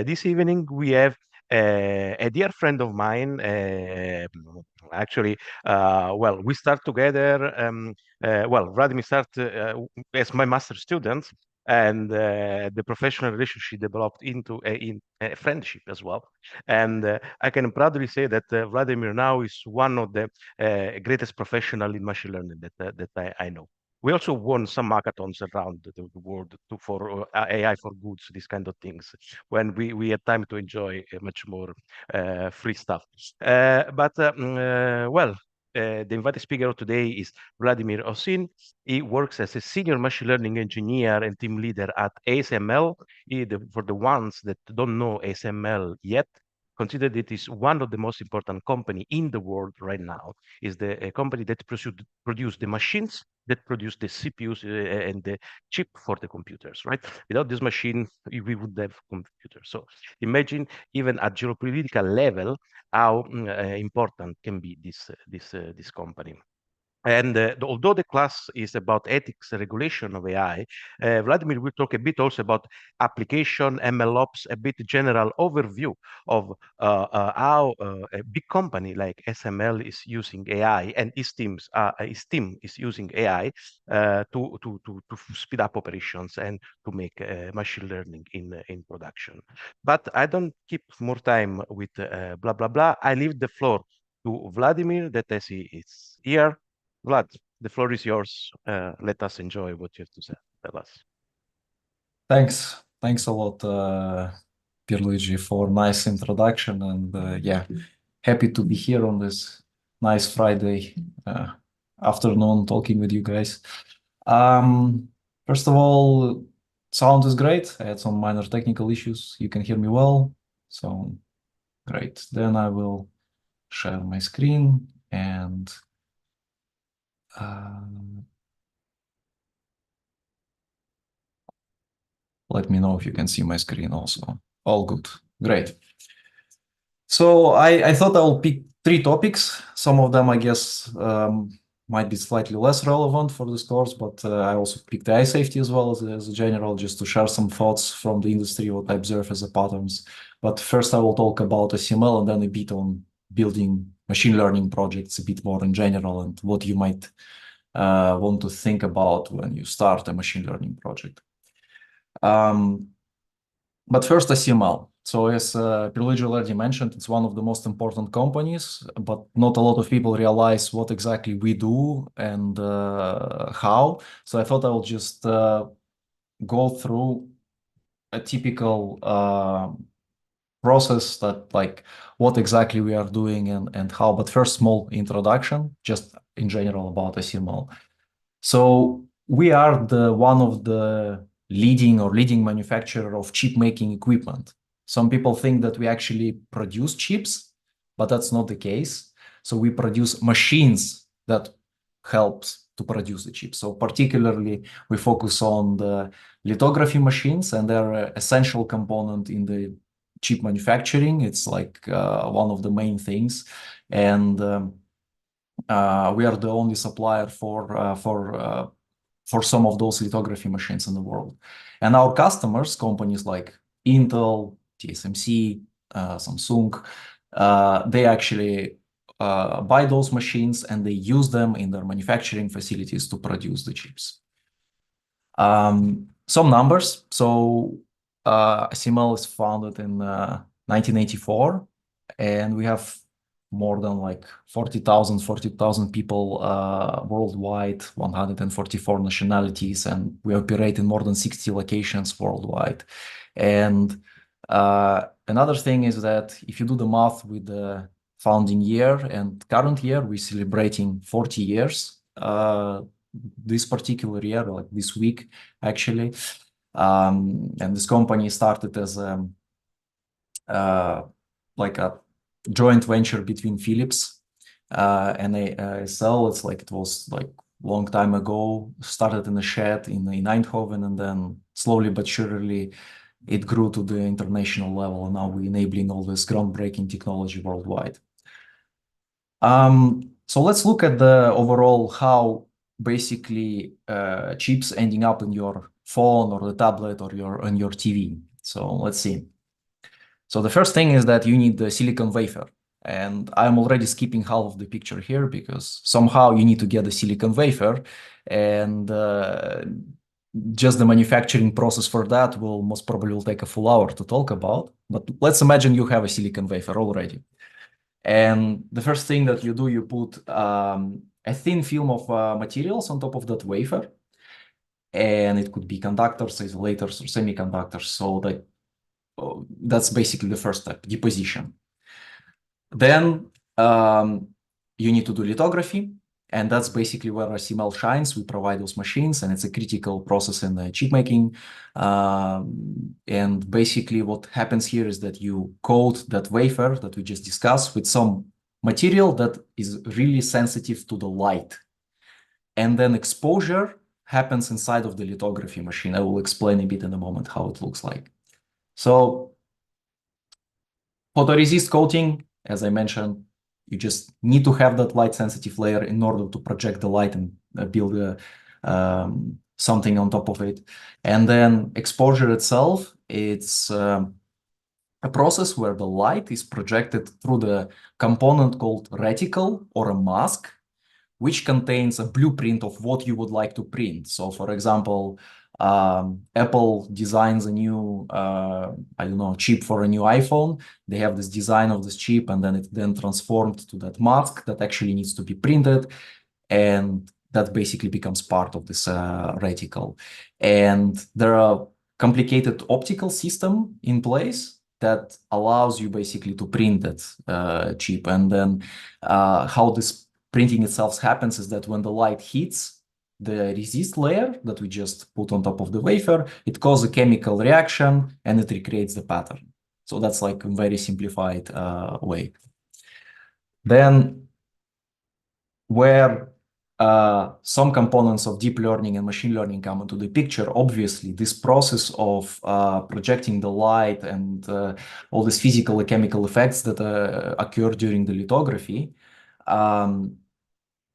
This evening we have a dear friend of mine. Actually, well, we start together. Well, Vladimir started as my master student, and the professional relationship developed into in a friendship as well. And I can proudly say that Vladimir now is one of the greatest professional in machine learning that I know. We also won some hackathons around the world for AI for goods, these kind of things, when we had time to enjoy much more free stuff. Well, the invited speaker of today is Vladimir Osin. He works as a senior machine learning engineer and team leader at ASML. For the ones that don't know ASML yet, consider it is one of the most important company in the world right now. Is the company that produce the machines that produce the CPUs and the chip for the computers, right? Without this machine, we would have computers. So imagine even at geopolitical level how important can be this company. And although the class is about ethics regulation of AI, Vladimir will talk a bit also about application, MLOps, a bit general overview of how a big company like SML is using AI and his team is using AI to speed up operations and to make machine learning in production. But I don't keep more time with blah, blah, blah. I leave the floor to Vladimir that as he is here. Vlad, the floor is yours. Let us enjoy what you have to say. Tell us. Thanks. Thanks a lot, Pierluigi, for nice introduction. And yeah, happy to be here on this nice Friday afternoon talking with you guys. First of all, sound is great. I had some minor technical issues. You can hear me well. So great. Then I will share my screen and let me know if you can see my screen also. All good. Great. So I thought I'll pick three topics. Some of them, I guess, might be slightly less relevant for this course, but I also picked AI safety as well as a general, just to share some thoughts from the industry, what I observe as a patterns. But first, I will talk about ASML and then a bit on building machine learning projects, a bit more in general, and what you might want to think about when you start a machine learning project. But first, ASML. So as Pierluigi already mentioned, it's one of the most important companies, but not a lot of people realize what exactly we do and how. So I thought I will just go through a typical process that like what exactly we are doing and how. But first, small introduction, just in general about ASML. So we are the one of the leading manufacturer of chip making equipment. Some people think that we actually produce chips, but that's not the case. So we produce machines that helps to produce the chips. So particularly we focus on the lithography machines, and they're an essential component in the chip manufacturing. It's like one of the main things. And we are the only supplier for some of those lithography machines in the world. And our customers, companies like Intel, TSMC, Samsung, they actually buy those machines and they use them in their manufacturing facilities to produce the chips. Some numbers. So ASML is founded in 1984, and we have more than like 40,000 people worldwide, 144 nationalities, and we operate in more than 60 locations worldwide. And another thing is that if you do the math with the founding year and current year, we're celebrating 40 years this particular year, like this week, actually. And this company started as like a joint venture between Philips and ASL. It's like it was like long time ago, started in a shed in Eindhoven, and then slowly but surely it grew to the international level, and now we're enabling all this groundbreaking technology worldwide. So let's look at the overall how basically chips ending up in your phone or the tablet or on your TV. So let's see. So the first thing is that you need the silicon wafer. And I'm already skipping half of the picture here because somehow you need to get the silicon wafer, and just the manufacturing process for that will most probably will take a full hour to talk about. But let's imagine you have a silicon wafer already. And the first thing that you do, you put a thin film of materials on top of that wafer. And it could be conductors, isolators, or semiconductors. So that's basically the first step, deposition. Then you need to do lithography. And that's basically where ASML shines. We provide those machines, and it's a critical process in the chip making. And basically what happens here is that you coat that wafer that we just discussed with some material that is really sensitive to the light. And then exposure happens inside of the lithography machine. I will explain a bit in a moment how it looks like. So photoresist coating, as I mentioned, you just need to have that light sensitive layer in order to project the light and build something on top of it. And then exposure itself, it's a process where the light is projected through the component called reticle or a mask, which contains a blueprint of what you would like to print. So for example, Apple designs a new, I don't know, chip for a new iPhone. They have this design of this chip, and then it's then transformed to that mask that actually needs to be printed. And that basically becomes part of this reticle. And there are complicated optical system in place that allows you basically to print that chip. And then how this printing itself happens is that when the light hits the resist layer that we just put on top of the wafer, it causes a chemical reaction and it recreates the pattern. So that's like a very simplified way. Then where some components of deep learning and machine learning come into the picture, obviously this process of projecting the light and all these physical and chemical effects that occur during the lithography,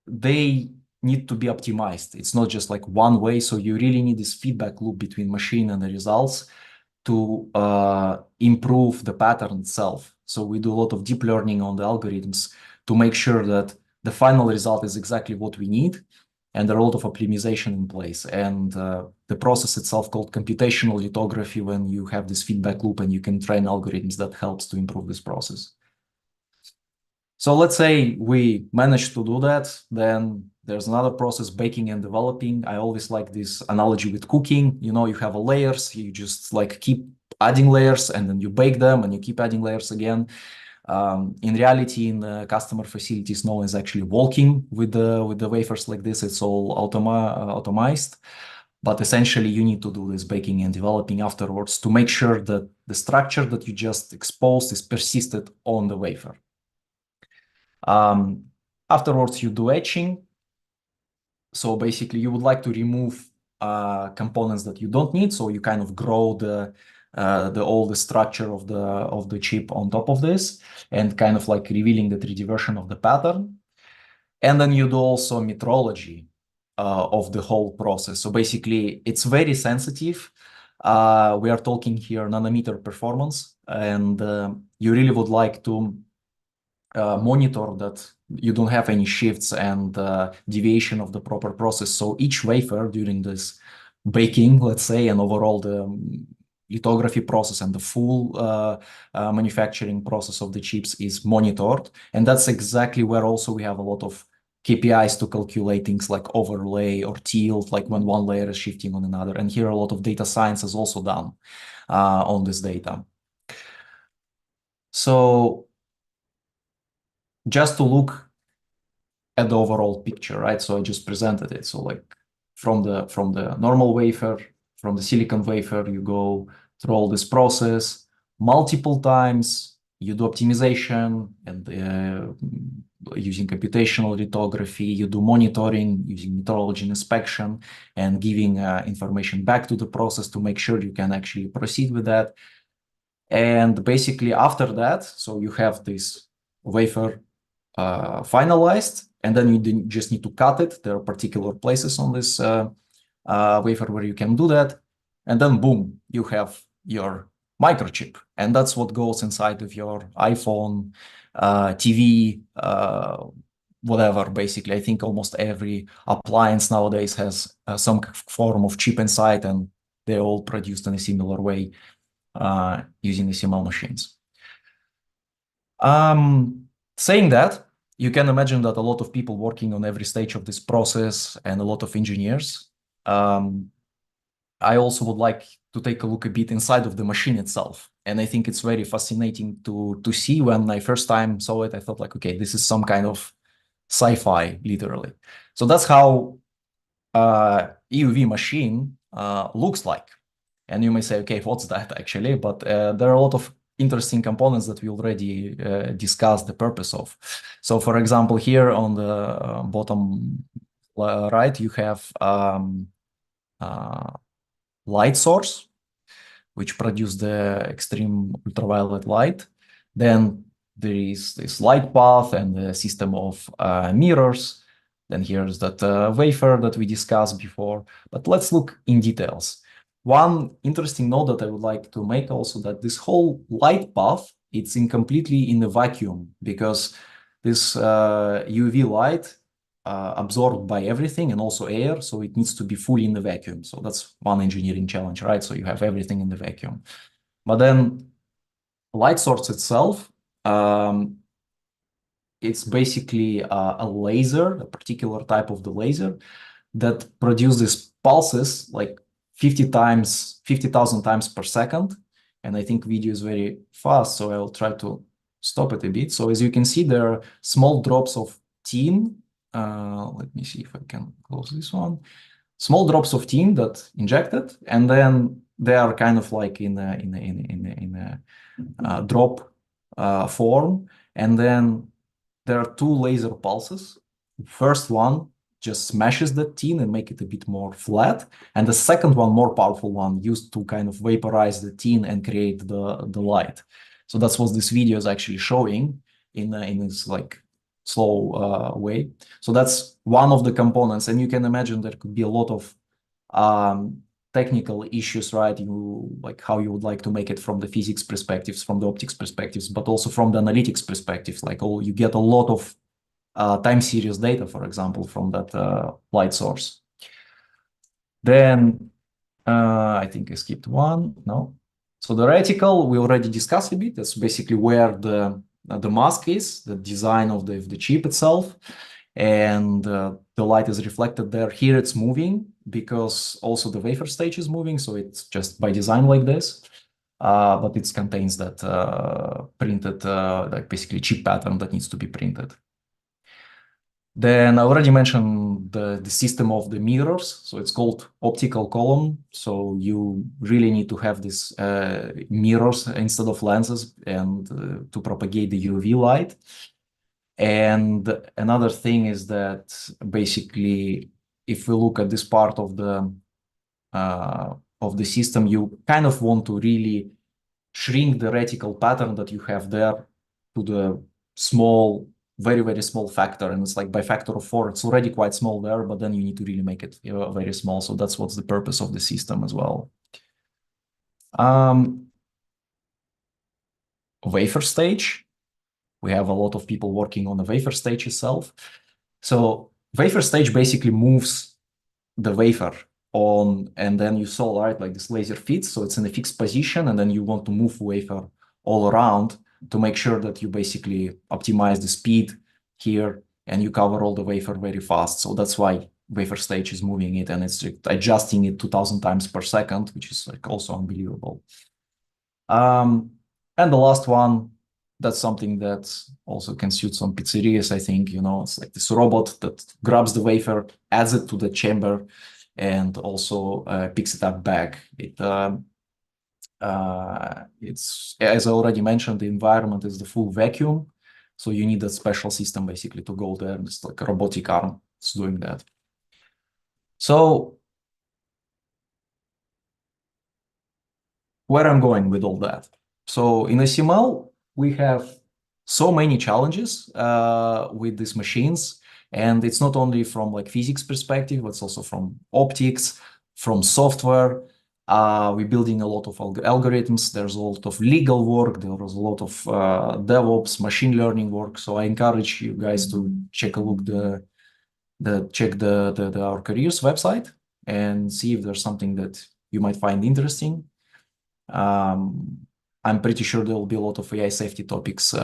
they need to be optimized. It's not just like one way. So you really need this feedback loop between machine and the results to improve the pattern itself. So we do a lot of deep learning on the algorithms to make sure that the final result is exactly what we need. And there are a lot of optimization in place. And the process itself called computational lithography, when you have this feedback loop and you can train algorithms, that helps to improve this process. So let's say we managed to do that, then there's another process, baking and developing. I always like this analogy with cooking. You know, you have a layers, you just like keep adding layers and then you bake them and you keep adding layers again. In reality, in customer facilities, no one is actually walking with the wafers like this. It's all automized. But essentially, you need to do this baking and developing afterwards to make sure that the structure that you just exposed is persisted on the wafer. Afterwards, you do etching. So basically, you would like to remove components that you don't need. So you kind of grow all the structure of the chip on top of this, and kind of like revealing the 3D version of the pattern. And then you do also metrology of the whole process. So basically, it's very sensitive. We are talking here nanometer performance, and you really would like to monitor that you don't have any shifts and deviation of the proper process. So each wafer during this baking, let's say, and overall the lithography process and the full manufacturing process of the chips is monitored. And that's exactly where also we have a lot of KPIs to calculate things like overlay or tilt, like when one layer is shifting on another. And here a lot of data science is also done on this data. So just to look at the overall picture, right? So I just presented it. So like from the normal wafer, from the silicon wafer, you go through all this process multiple times. You do optimization and using computational lithography. You do monitoring using metrology and inspection and giving information back to the process to make sure you can actually proceed with that. And basically after that, so you have this wafer finalized, and then you just need to cut it. There are particular places on this wafer where you can do that. And then boom, you have your microchip, and that's what goes inside of your iPhone, TV, whatever. Basically, I think almost every appliance nowadays has some form of chip inside, and they're all produced in a similar way using ASML machines. Saying that, you can imagine that a lot of people working on every stage of this process and a lot of engineers. I also would like to take a look a bit inside of the machine itself. And I think it's very fascinating to see. When I first time saw it, I thought like, okay, this is some kind of sci-fi, literally. So that's how EUV machine looks like. And you may say, okay, what's that actually? But there are a lot of interesting components that we already discussed the purpose of. So for example, here on the bottom right, you have light source, which produce the extreme ultraviolet light. Then there is this light path and the system of mirrors. Then here's that wafer that we discussed before. But let's look in details. One interesting note that I would like to make also, that this whole light path, it's completely in the vacuum, because this UV light absorbed by everything and also air, so it needs to be fully in the vacuum. So that's one engineering challenge, right? So you have everything in the vacuum. But then light source itself, it's basically a laser, a particular type of the laser that produces pulses like 50,000 times per second. And I think video is very fast, so I will try to stop it a bit. So as you can see, there are small drops of tin. Let me see if I can close this one. Small drops of tin that injected, and then they are kind of like in a drop form. And then there are two laser pulses. First one just smashes the tin and make it a bit more flat, and the second one, more powerful one, used to kind of vaporize the tin and create the light. So that's what this video is actually showing in this like slow way. So that's one of the components, and you can imagine there could be a lot of technical issues, right? You like how you would like to make it from the physics perspectives, from the optics perspectives, but also from the analytics perspectives. Like, you get a lot of time series data, for example, from that light source. Then I think I skipped one. No. So the reticle we already discussed a bit. That's basically where the mask is, the design of the chip itself, and the light is reflected there. Here it's moving because also the wafer stage is moving, so it's just by design like this. But it contains that printed, like basically chip pattern that needs to be printed. Then I already mentioned the system of the mirrors. So it's called optical column. So you really need to have these mirrors instead of lenses, and to propagate the UV light. And another thing is that basically, if we look at this part of the system, you kind of want to really shrink the reticle pattern that you have there to the small, very, very small factor. And it's like by factor of 4, it's already quite small there, but then you need to really make it very small. So that's what's the purpose of the system as well. Wafer stage. We have a lot of people working on the wafer stage itself. So wafer stage basically moves the wafer on, and then you saw, right, like this laser fits, so it's in a fixed position, and then you want to move wafer all around to make sure that you basically optimize the speed here, and you cover all the wafer very fast. So that's why wafer stage is moving it, and it's adjusting it 2,000 times per second, which is like also unbelievable. And the last one, that's something that also can suit some pizzerias, I think. It's like this robot that grabs the wafer, adds it to the chamber, and also picks it up back. It's, as I already mentioned, the environment is the full vacuum, so you need a special system basically to go there. It's like a robotic arm that's doing that. So where I'm going with all that. So in ASML, we have so many challenges with these machines. And it's not only from like physics perspective, but it's also from optics, from software, We're building a lot of algorithms. There's a lot of legal work. There's a lot of DevOps, machine learning work. So I encourage you guys to check a look our careers website and see if there's something that you might find interesting. I'm pretty sure there will be a lot of AI safety topics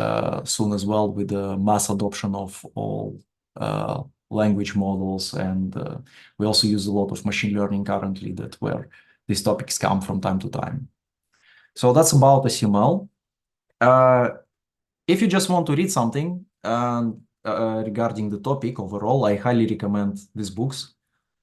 soon as well, with the mass adoption of all language models, and we also use a lot of machine learning currently, that where these topics come from time to time. So that's about ASML. If you just want to read something regarding the topic overall, I highly recommend these books.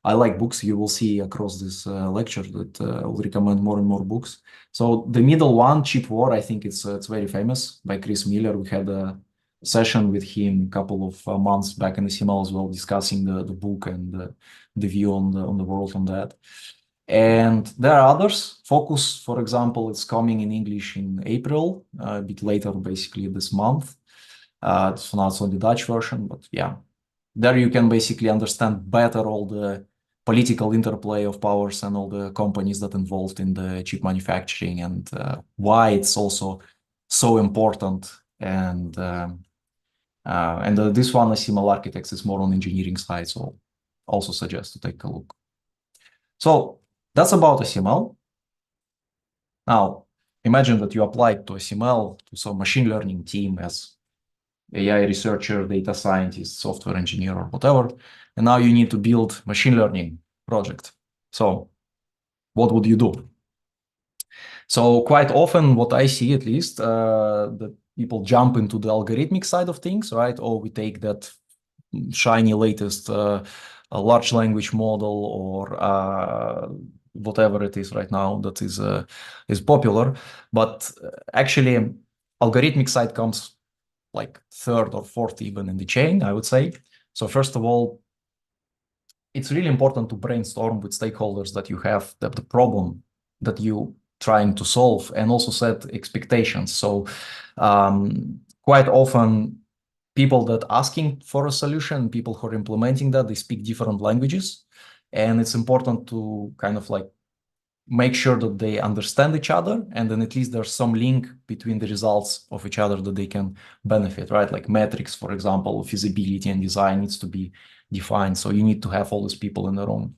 I like books. You will see across this lecture that I will recommend more and more books. So the middle one, Cheap War, I think it's very famous, by Chris Miller. We had a session with him a couple of months back in the ASML as well, discussing the book and the view on the world on that. And there are others. Focus, for example, it's coming in English in April, a bit later, basically this month. It's not only the Dutch version, but yeah, there you can basically understand better all the political interplay of powers and all the companies that involved in the chip manufacturing, and why it's also so important. And this one, ASML Architects, is more on engineering side, so also suggest to take a look. So that's about ASML. Now, imagine that you applied to ASML to some machine learning team as AI researcher, data scientist, software engineer, or whatever, and now you need to build machine learning project. So what would you do? So quite often, what I see, at least, that people jump into the algorithmic side of things, right? Or we take that shiny latest a large language model, or whatever it is right now that is popular. But actually, algorithmic side comes like third or fourth even in the chain, I would say. So first of all, it's really important to brainstorm with stakeholders that you have the problem that you trying to solve, and also set expectations. So quite often, people that asking for a solution, people who are implementing that, they speak different languages, and it's important to kind of like make sure that they understand each other, and then at least there's some link between the results of each other that they can benefit, right? Like metrics, for example, feasibility and design needs to be defined. So you need to have all these people in the room.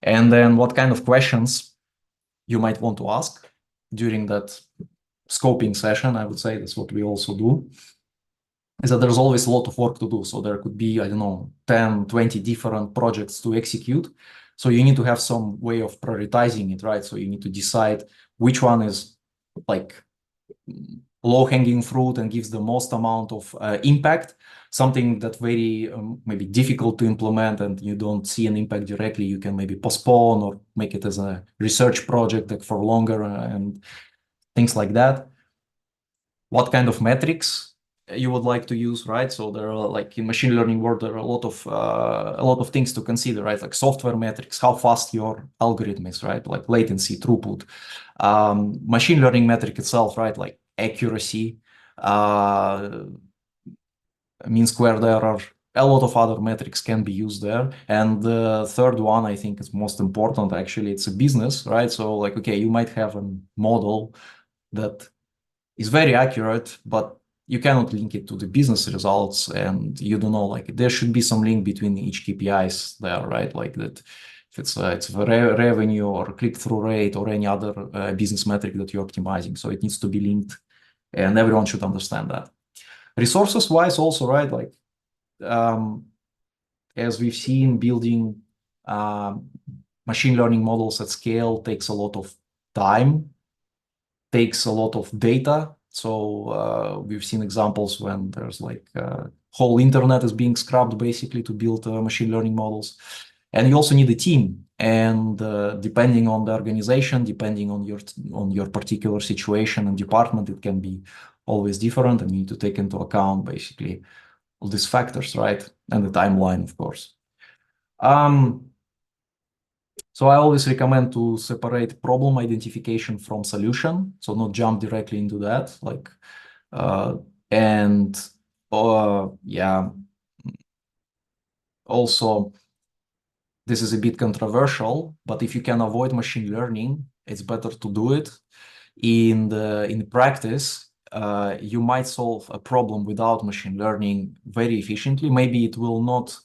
And then what kind of questions you might want to ask during that scoping session, I would say that's what we also do, is that there's always a lot of work to do. So there could be, I don't know, 10, 20 different projects to execute. So you need to have some way of prioritizing it, right? So you need to decide which one is like low-hanging fruit and gives the most amount of impact. Something that very maybe difficult to implement and you don't see an impact directly, you can maybe postpone or make it as a research project like for longer and things like that. What kind of metrics you would like to use, right? So there are, like in machine learning world, there are a lot of things to consider, right? Like software metrics, how fast your algorithm is, right? Like latency, throughput, machine learning metric itself, right? Like accuracy, mean squared error. A lot of other metrics can be used there. And the third one, I think, is most important. Actually, it's a business, right? So like, okay, you might have a model that is very accurate, but you cannot link it to the business results, and you don't know, like there should be some link between each KPIs there, right? Like that, if it's revenue or click-through rate or any other business metric that you're optimizing, so it needs to be linked, and everyone should understand that. Resources-wise, also, right? Like as we've seen, building machine learning models at scale takes a lot of time, takes a lot of data. So we've seen examples when there's like whole internet is being scrubbed basically to build machine learning models. And you also need a team. And depending on the organization, depending on your particular situation and department, it can be always different. And you need to take into account basically all these factors, right? And the timeline, of course. So I always recommend to separate problem identification from solution, so not jump directly into that. Like, yeah, also this is a bit controversial, but if you can avoid machine learning, it's better to do it. In practice, you might solve a problem without machine learning very efficiently. Maybe it will not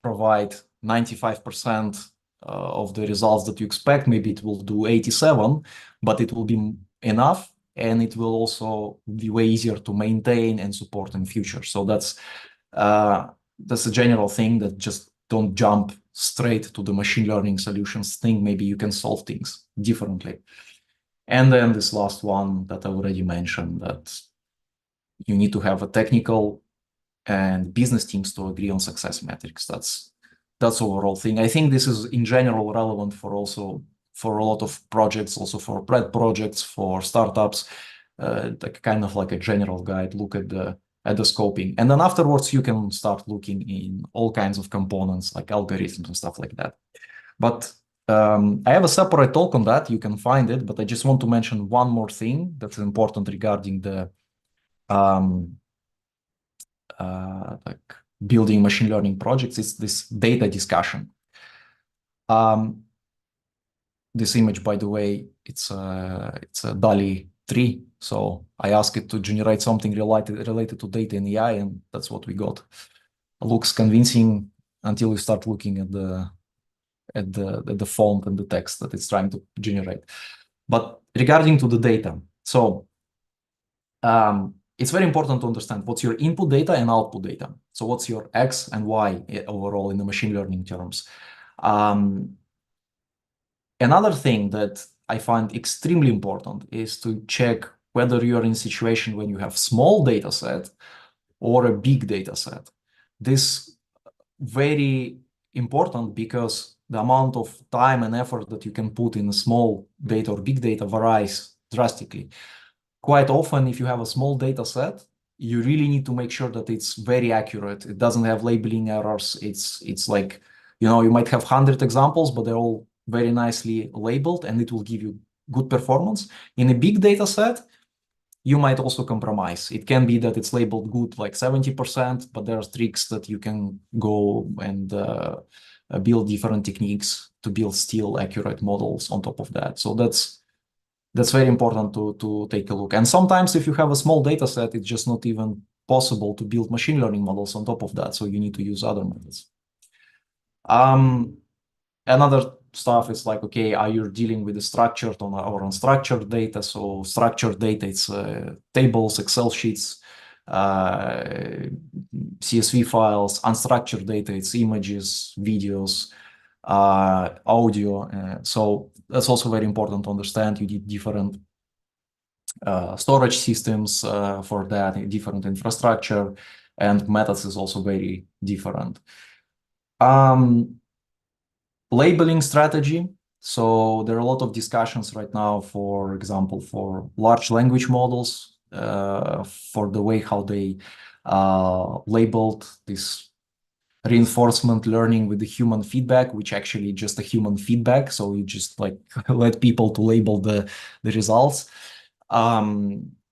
provide 95% of the results that you expect. Maybe it will do 87, but it will be enough, and it will also be way easier to maintain and support in future. So that's a general thing, that just don't jump straight to the machine learning solutions thing. Maybe you can solve things differently. And then this last one that I already mentioned, that you need to have a technical and business teams to agree on success metrics. That's overall thing. I think this is in general relevant for a lot of projects, also for pet projects, for startups, like kind of like a general guide. Look at the scoping, and then afterwards you can start looking in all kinds of components like algorithms and stuff like that. But I have a separate talk on that. You can find it, but I just want to mention one more thing that's important regarding the like building machine learning projects. It's this data discussion. This image, by the way, it's a DALL-E 3. So I asked it to generate something related to data and AI, and that's what we got. It looks convincing until you start looking at the font and the text that it's trying to generate. But regarding to the data, so it's very important to understand what's your input data and output data. So what's your X and Y overall in the machine learning terms. Another thing that I find extremely important is to check whether you are in a situation when you have small data set or a big data set. This very important because the amount of time and effort that you can put in a small data or big data varies drastically. Quite often, if you have a small data set, you really need to make sure that it's very accurate. It doesn't have labeling errors. It's like, you might have 100 examples, but they're all very nicely labeled, and it will give you good performance. In a big data set, you might also compromise. It can be that it's labeled good, like 70%, but there are tricks that you can go and build different techniques to build still accurate models on top of that. So that's very important to take a look. And sometimes if you have a small data set, it's just not even possible to build machine learning models on top of that. So you need to use other methods. Another stuff is like, okay, are you dealing with the structured or unstructured data? So structured data, it's tables, Excel sheets, CSV files. Unstructured data, it's images, videos, audio. So that's also very important to understand. You need different storage systems for that, different infrastructure, and methods is also very different. Labeling strategy. So there are a lot of discussions right now, for example, for large language models, for the way how they labeled this reinforcement learning with the human feedback, which actually just a human feedback. So you just like let people to label the results.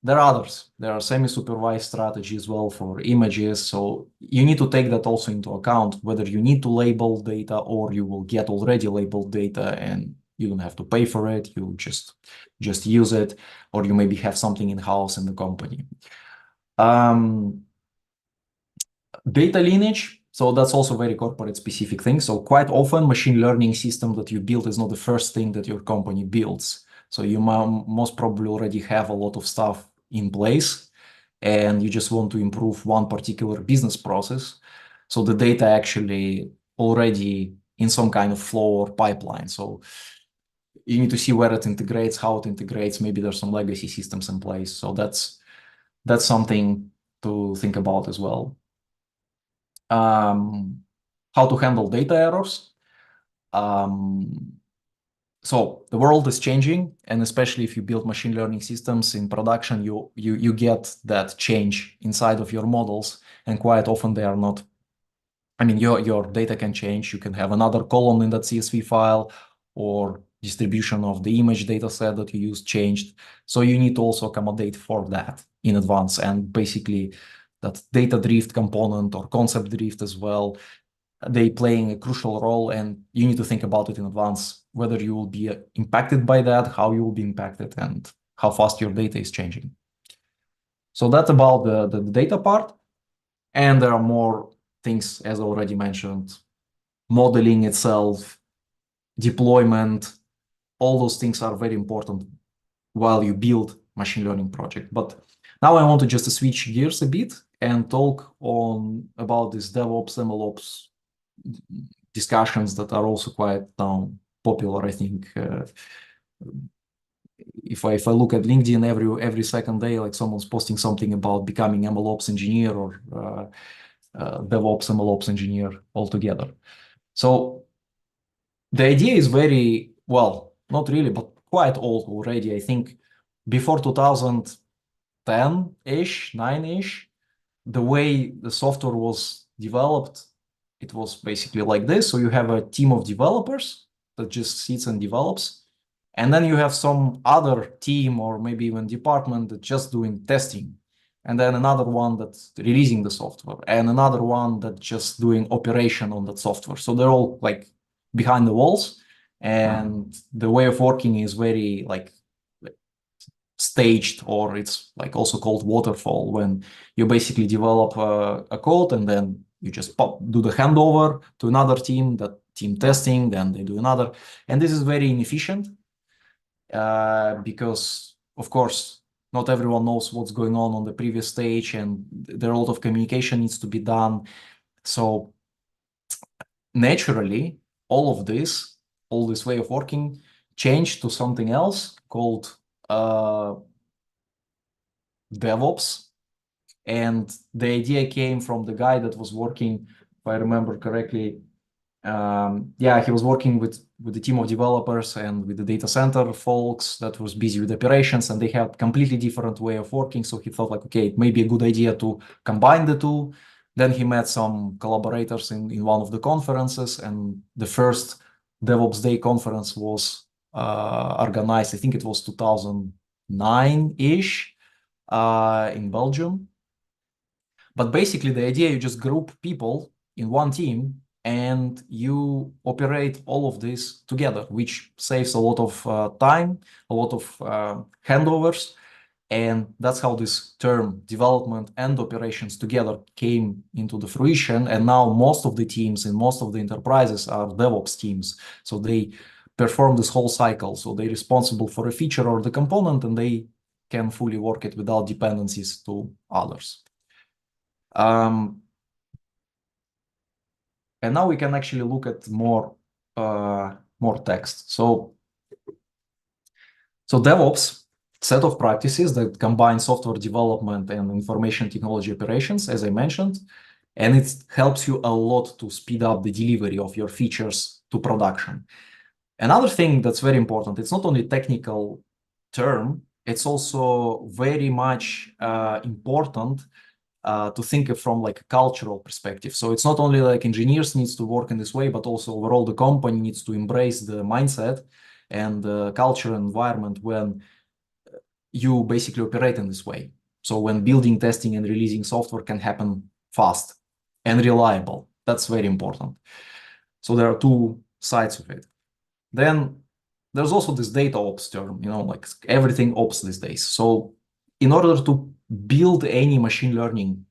There are others. There are semi-supervised strategies as well for images. So you need to take that also into account, whether you need to label data or you will get already labeled data and you don't have to pay for it. You just use it, or you maybe have something in-house in the company. Data lineage. So that's also very corporate specific thing. So quite often machine learning system that you build is not the first thing that your company builds. So you most probably already have a lot of stuff in place and you just want to improve one particular business process. So the data actually already in some kind of flow or pipeline. So you need to see where it integrates, how it integrates. Maybe there's some legacy systems in place. So that's something to think about as well. How to handle data errors. So the world is changing, and especially if you build machine learning systems in production, you get that change inside of your models, and quite often they are not. I mean, your data can change. You can have another column in that CSV file, or distribution of the image data set that you use changed. So you need to also accommodate for that in advance, and basically that data drift component or concept drift as well. they playing a crucial role, and you need to think about it in advance, whether you will be impacted by that, how you will be impacted, and how fast your data is changing. So that's about the data part. And there are more things, as already mentioned, modeling itself, deployment, all those things are very important while you build machine learning project. But now I want to just switch gears a bit and talk about this DevOps, MLOps discussions that are also quite now popular. I think if I look at LinkedIn every second day, like someone's posting something about becoming MLOps engineer or DevOps MLOps engineer altogether. So the idea is very, well, not really, but quite old already. I think before 2010-ish, 9-ish, the way the software was developed, it was basically like this. So you have a team of developers that just sits and develops. And then you have some other team or maybe even department that's just doing testing. And then another one that's releasing the software, and another one that's just doing operation on that software. So they're all like behind the walls. And the way of working is very like staged, or it's like also called waterfall, when you basically develop a code and then you just do the handover to another team, that team testing, then they do another. And this is very inefficient because, of course, not everyone knows what's going on the previous stage, and there are a lot of communication needs to be done. So naturally, all this way of working changed to something else called DevOps. And the idea came from the guy that was working, if I remember correctly, he was working with the team of developers and with the data center folks that was busy with operations, and they had completely different way of working. So he thought like, okay, it may be a good idea to combine the two. Then he met some collaborators in one of the conferences, and the first DevOps Day conference was organized, I think it was 2009-ish in Belgium. But basically the idea, you just group people in one team and you operate all of this together, which saves a lot of time, a lot of handovers. And that's how this term development and operations together came into the fruition. And now most of the teams in most of the enterprises are DevOps teams. So they perform this whole cycle. So they're responsible for a feature or the component, and they can fully work it without dependencies to others. And now we can actually look at more text. So DevOps, set of practices that combine software development and information technology operations, as I mentioned, and it helps you a lot to speed up the delivery of your features to production. Another thing that's very important, it's not only technical term, it's also very much important to think of from like a cultural perspective. So it's not only like engineers needs to work in this way, but also overall the company needs to embrace the mindset and the culture environment when you basically operate in this way. So when building, testing, and releasing software can happen fast and reliable, that's very important. So there are two sides of it. Then there's also this data ops term, like everything ops these days. So in order to build any machine learning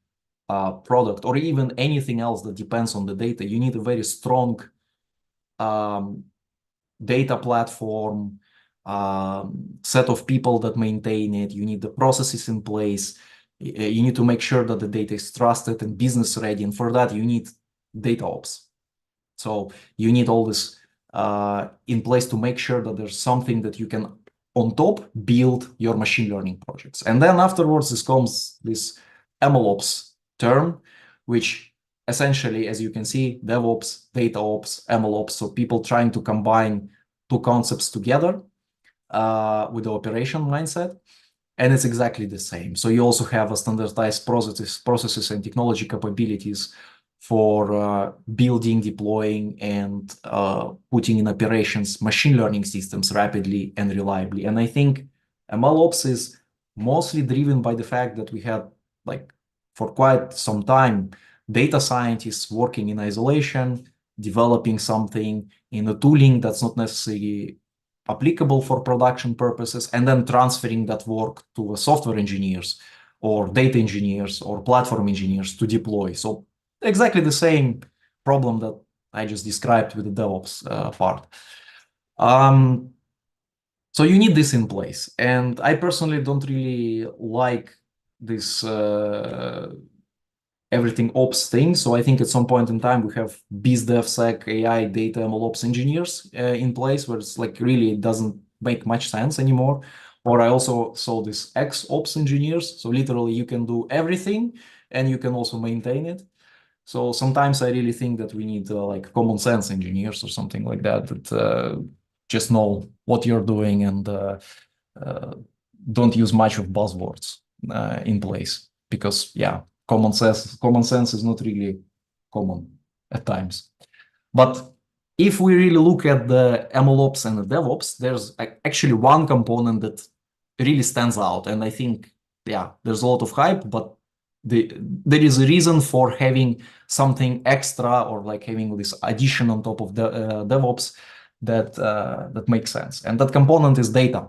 product or even anything else that depends on the data, you need a very strong data platform, set of people that maintain it. You need the processes in place. You need to make sure that the data is trusted and business ready. And for that, you need data ops. So you need all this in place to make sure that there's something that you can, on top, build your machine learning projects. And then afterwards, this comes this MLOps term, which essentially, as you can see, DevOps, data ops, MLOps, so people trying to combine two concepts together with the operation mindset. And it's exactly the same. So you also have a standardized processes and technology capabilities for building, deploying, and putting in operations machine learning systems rapidly and reliably. And I think MLOps is mostly driven by the fact that we had, like, for quite some time, data scientists working in isolation, developing something in a tooling that's not necessarily applicable for production purposes, and then transferring that work to software engineers or data engineers or platform engineers to deploy. So exactly the same problem that I just described with the DevOps part. So you need this in place. And I personally don't really like this everything ops thing. So I think at some point in time, we have biz, dev, sec, AI, data, ML ops engineers in place where it's like really it doesn't make much sense anymore. Or I also saw this X ops engineers. So literally you can do everything and you can also maintain it. So sometimes I really think that we need like common sense engineers or something like that that just know what you're doing and uh, don't use much of buzzwords in place because yeah, common sense is not really common at times. But if we really look at the MLOps and the DevOps, there's actually one component that really stands out, and I think yeah, there's a lot of hype, but there is a reason for having something extra or like having this addition on top of the DevOps that makes sense, and that component is data.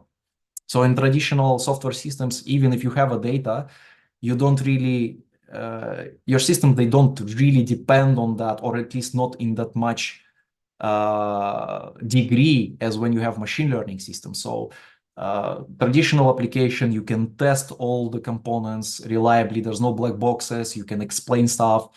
So in traditional software systems, even if you have a data, you don't really your system they don't really depend on that, or at least not in that much degree as when you have machine learning systems. So traditional application, you can test all the components reliably. There's no black boxes. You can explain stuff.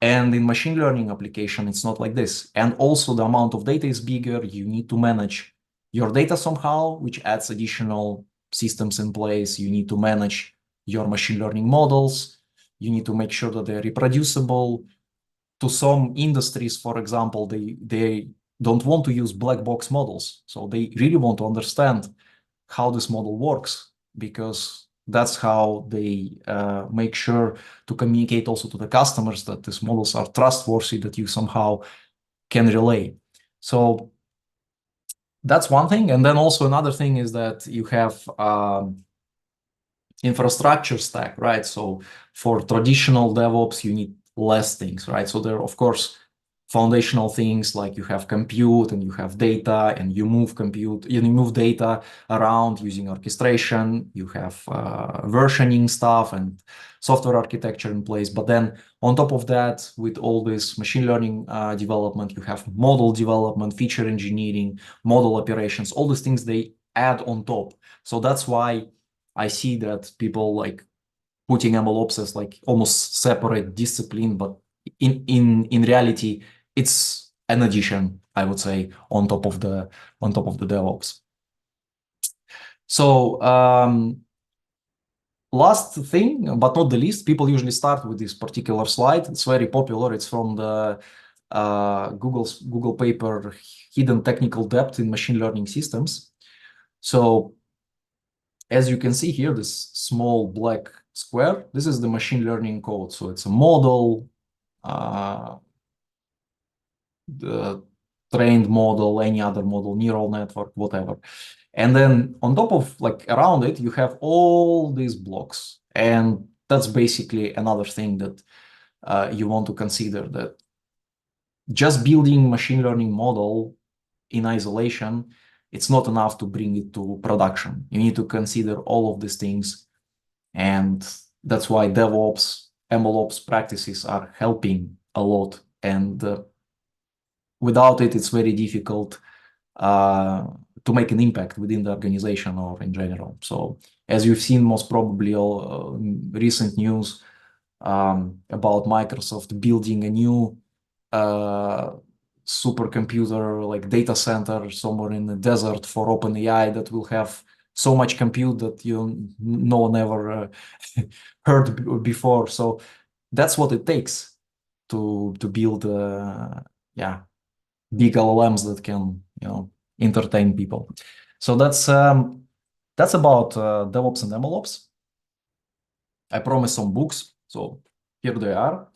And in machine learning application, it's not like this. And also the amount of data is bigger. You need to manage your data somehow, which adds additional systems in place. You need to manage your machine learning models. You need to make sure that they're reproducible. To some industries, for example, they don't want to use black box models. So they really want to understand how this model works, because that's how they make sure to communicate also to the customers that these models are trustworthy, that you somehow can relay. So that's one thing. And then also another thing is that you have infrastructure stack, right? So for traditional DevOps, you need less things, right? So there are, of course, foundational things like you have compute and you have data and you move compute, you move data around using orchestration, you have versioning stuff and software architecture in place. But then on top of that, with all this machine learning development, you have model development, feature engineering, model operations, all these things they add on top. So that's why I see that people like putting MLOps as like almost separate discipline, but in reality, it's an addition, I would say, on top of the DevOps. So last thing, but not the least, people usually start with this particular slide. It's very popular. It's from the Google paper, Hidden Technical Debt in Machine Learning Systems. So as you can see here, this small black square, this is the machine learning code. So it's a model, the trained model, any other model, neural network, whatever. And then on top of like around it, you have all these blocks. And that's basically another thing that you want to consider, that just building machine learning model in isolation, it's not enough to bring it to production. You need to consider all of these things. And that's why DevOps, MLOps practices are helping a lot. And without it, it's very difficult to make an impact within the organization or in general. So as you've seen, most probably all recent news about Microsoft building a new supercomputer like data center somewhere in the desert for OpenAI that will have so much compute that no one ever heard before. So that's what it takes to build big LLMs that can entertain people. So that's about DevOps and MLOps. I promised some books, so here they are.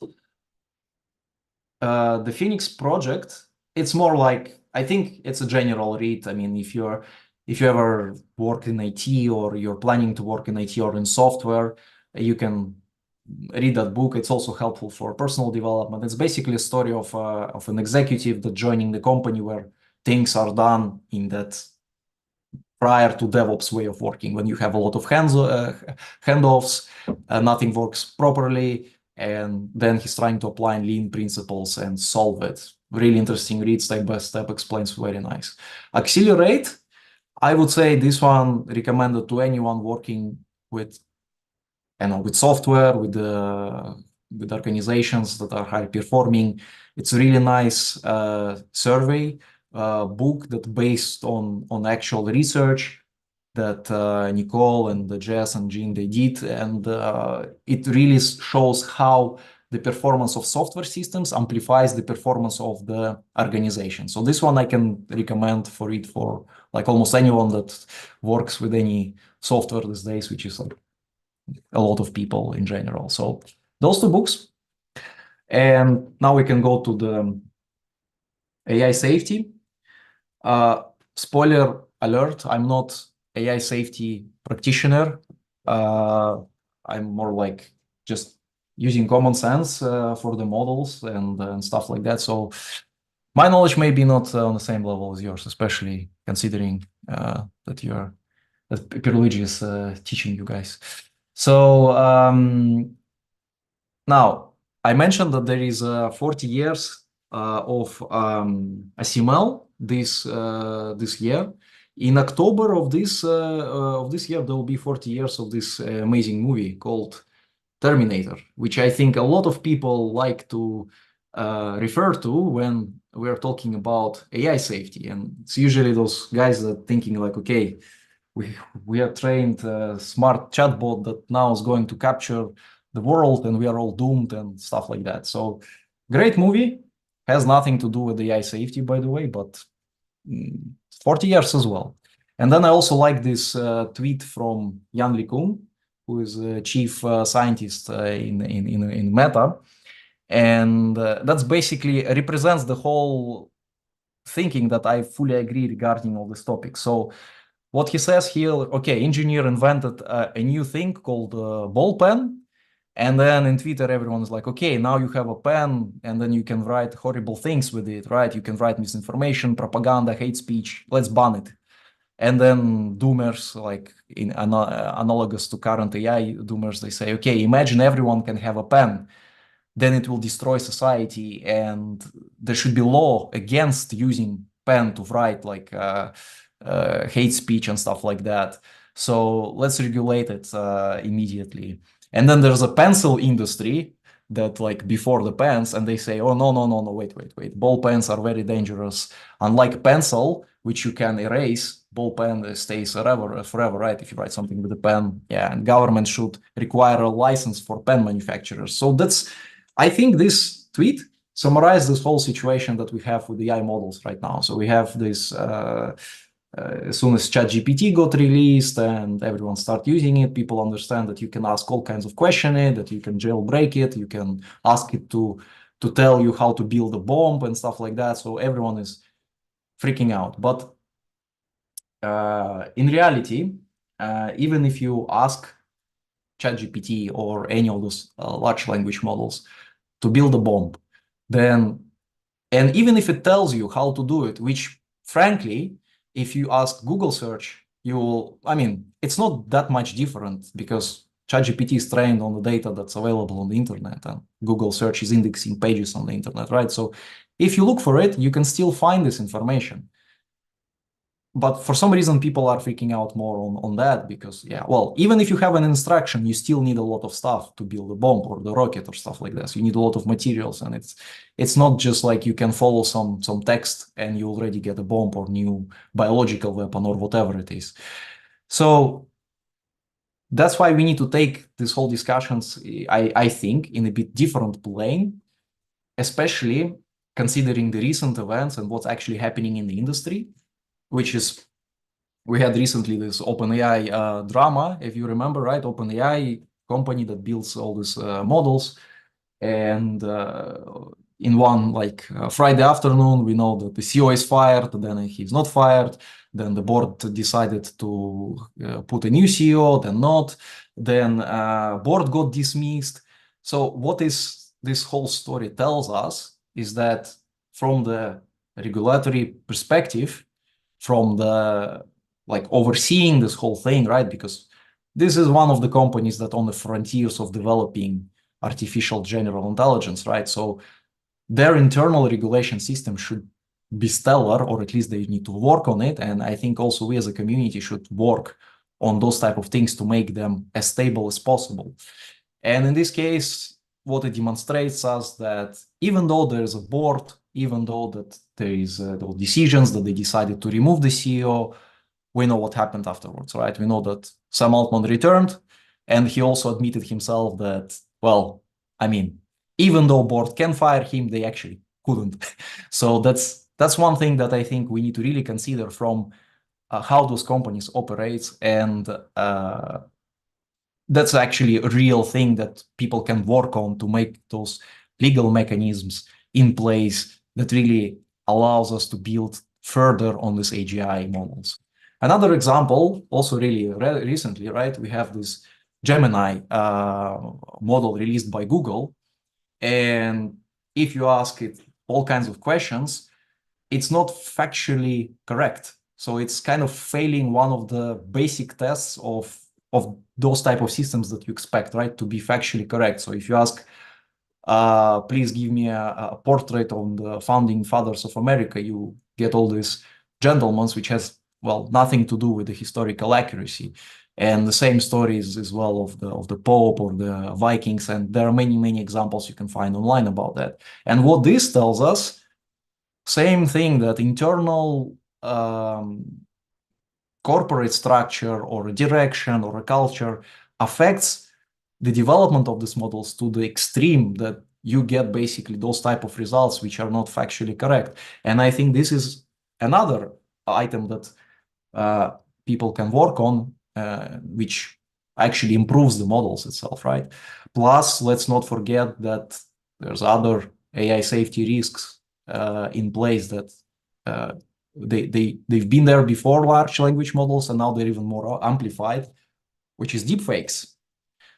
The Phoenix project, it's more like, I think it's a general read. I mean, if you ever work in IT or you're planning to work in IT or in software, you can read that book. It's also helpful for personal development. It's basically a story of an executive that joining the company where things are done in that prior to DevOps way of working, when you have a lot of handoffs, nothing works properly, and then he's trying to apply lean principles and solve it. Really interesting read, step by step, explains very nice. Accelerate, I would say this one recommended to anyone working with, with software, with organizations that are high performing. It's a really nice survey book that based on actual research that Nicole and Jess and Jean they did, and it really shows how the performance of software systems amplifies the performance of the organization. So this one I can recommend for it for like almost anyone that works with any software these days, which is like a lot of people in general. So those two books. And now we can go to the AI safety. Spoiler alert, I'm not AI safety practitioner. I'm more like just using common sense for the models and stuff like that. So my knowledge may be not on the same level as yours, especially considering that Pierluigi is teaching you guys. So now I mentioned that there is 40 years of ASML this year. In October of this year, there will be 40 years of this amazing movie called Terminator, which I think a lot of people like to refer to when we're talking about AI safety. And it's usually those guys that are thinking like, okay, we are trained a smart chatbot that now is going to capture the world and we are all doomed and stuff like that. So great movie, has nothing to do with the AI safety, by the way, but 40 years as well. And then I also like this tweet from Jan LeCun, who is a chief scientist in Meta. And that's basically represents the whole thinking that I fully agree regarding all this topic. So what he says here, okay, engineer invented a new thing called ball pen. And then in Twitter, everyone is like, okay, now you have a pen and then you can write horrible things with it, right? You can write misinformation, propaganda, hate speech, let's ban it. And then doomers, like in analogous to current AI doomers, they say, okay, imagine everyone can have a pen, then it will destroy society and there should be law against using pen to write like hate speech and stuff like that. So let's regulate it immediately. And then there's a pencil industry that like before the pens, and they say, oh, no, wait. Ball pens are very dangerous. Unlike pencil, which you can erase, ball pen stays forever, right? If you write something with a pen, yeah, and government should require a license for pen manufacturers. So I think this tweet summarizes this whole situation that we have with the AI models right now. So we have this, as soon as ChatGPT got released and everyone started using it, people understand that you can ask all kinds of questions, that you can jailbreak it, you can ask it to tell you how to build a bomb and stuff like that. So everyone is freaking out. But in reality, even if you ask ChatGPT or any of those large language models to build a bomb, then, and even if it tells you how to do it, which frankly, if you ask Google search, you will, I mean, it's not that much different because ChatGPT is trained on the data that's available on the internet and Google search is indexing pages on the internet, right? So if you look for it, you can still find this information. But for some reason, people are freaking out more on that because, yeah, well, even if you have an instruction, you still need a lot of stuff to build a bomb or the rocket or stuff like this. You need a lot of materials, and it's not just like you can follow some text and you already get a bomb or new biological weapon or whatever it is. So that's why we need to take this whole discussions, I think, in a bit different plane, especially considering the recent events and what's actually happening in the industry, which is, we had recently this OpenAI drama, if you remember, right? OpenAI company that builds all these models. And in one Friday afternoon, we know that the CEO is fired, then he's not fired. Then the board decided to put a new CEO, then not. Then board got dismissed. So what is this whole story tells us is that from the regulatory perspective, from the like overseeing this whole thing, right? Because this is one of the companies that on the frontiers of developing artificial general intelligence, right? So their internal regulation system should be stellar, or at least they need to work on it. And I think also we as a community should work on those type of things to make them as stable as possible. And in this case, what it demonstrates us that even though there is a board, even though that there is those decisions that they decided to remove the CEO, we know what happened afterwards, right? We know that Sam Altman returned, and he also admitted himself that, well, I mean, even though board can fire him, they actually couldn't. So that's one thing that I think we need to really consider from how those companies operate, and that's actually a real thing that people can work on to make those legal mechanisms in place that really allows us to build further on these AGI models. Another example, also really recently, right? We have this Gemini model released by Google. And if you ask it all kinds of questions, it's not factually correct. So it's kind of failing one of the basic tests of those type of systems that you expect, right, to be factually correct. So if you ask, please give me a portrait on the founding fathers of America, you get all these gentlemen, which has, well, nothing to do with the historical accuracy. And the same stories as well of the Pope or the Vikings, and there are many examples you can find online about that. And what this tells us, same thing, that internal corporate structure or a direction or a culture affects the development of these models to the extreme that you get basically those type of results which are not factually correct. And I think this is another item that people can work on, which actually improves the models itself, right? Plus, let's not forget that there's other AI safety risks in place that they've been there before, large language models, and now they're even more amplified, which is deepfakes.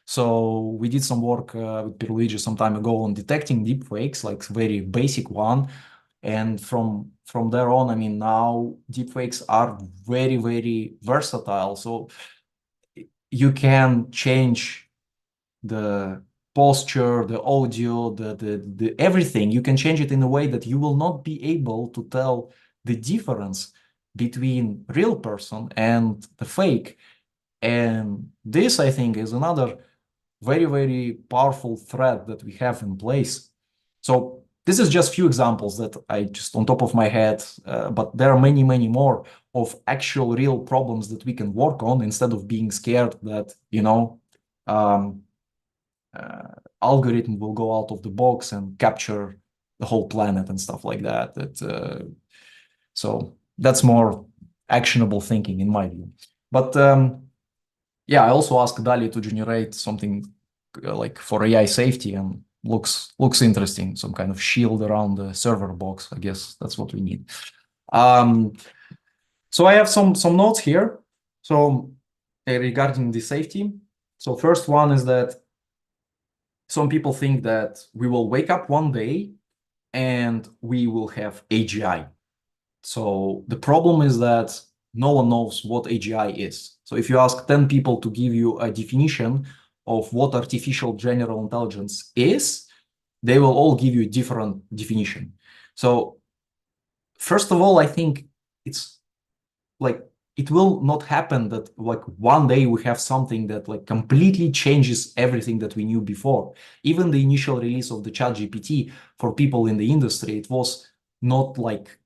So we did some work with Pierluigi some time ago on detecting deepfakes, like very basic one. And from there on, I mean, now deepfakes are very versatile. So you can change the posture, the audio, the everything. You can change it in a way that you will not be able to tell the difference between real person and the fake. And this, I think, is another very powerful thread that we have in place. So this is just few examples that I just on top of my head, but there are many more of actual real problems that we can work on instead of being scared that, you know, algorithm will go out of the box and capture the whole planet and stuff like that. So that's more actionable thinking in my view. But yeah, I also asked DALL-E to generate something like for AI safety, and looks interesting. Some kind of shield around the server box. I guess that's what we need. So I have some notes here. So regarding the safety. So first one is that some people think that we will wake up one day and we will have AGI. So the problem is that no one knows what AGI is. So if you ask 10 people to give you a definition of what artificial general intelligence is, they will all give you a different definition. So first of all, I think it's like, it will not happen that like one day we have something that like completely changes everything that we knew before. Even the initial release of the ChatGPT for people in the industry, it was not like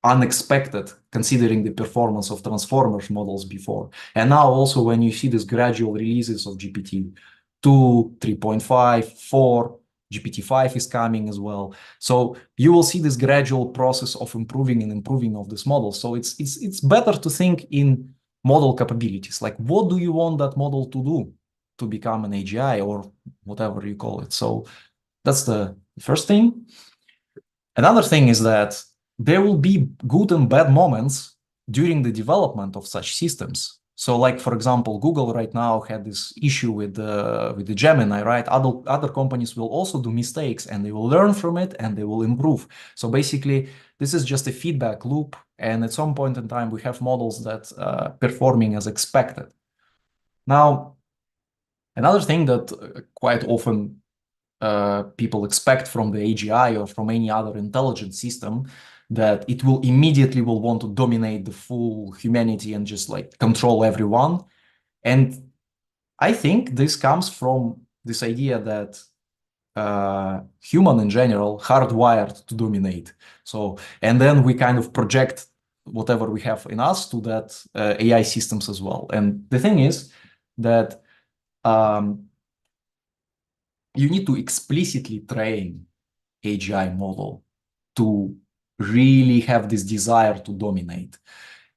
unexpected considering the performance of transformers models before. And now also when you see these gradual releases of GPT-2, 3.5, 4, GPT-5 is coming as well. So you will see this gradual process of improving and improving of this model. So it's better to think in model capabilities. Like, what do you want that model to do to become an AGI or whatever you call it? So that's the first thing. Another thing is that there will be good and bad moments during the development of such systems. So like, for example, Google right now had this issue with the Gemini, right? Other companies will also do mistakes and they will learn from it and they will improve. So basically, this is just a feedback loop. And at some point in time, we have models that performing as expected. Now, another thing that quite often people expect from the AGI or from any other intelligent system, that it will immediately will want to dominate the full humanity and just like control everyone. And I think this comes from this idea that human in general hardwired to dominate. So, and then we kind of project whatever we have in us to that AI systems as well. And the thing is that you need to explicitly train AGI model to really have this desire to dominate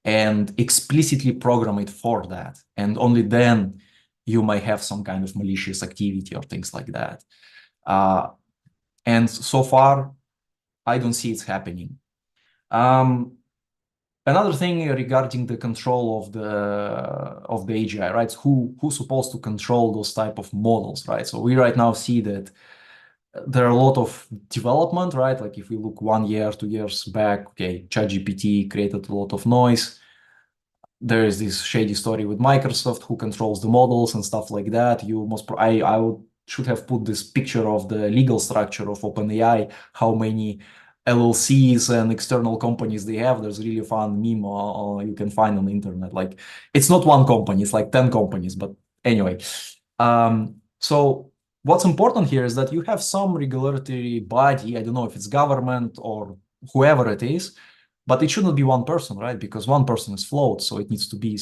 and explicitly program it for that. And only then you might have some kind of malicious activity or things like that. And so far, I don't see it's happening. Another thing regarding the control of the AGI, right? Who's supposed to control those type of models, right? So we right now see that there are a lot of development, right? Like if we look 1 year, 2 years back, okay, ChatGPT created a lot of noise. There is this shady story with Microsoft who controls the models and stuff like that. Should have put this picture of the legal structure of OpenAI, how many LLCs and external companies they have. There's really fun meme you can find on the internet. Like it's not one company, it's like 10 companies. But anyway, so what's important here is that you have some regulatory body, I don't know if it's government or whoever it is, but it shouldn't be one person, right? Because one person is flawed, so it needs to be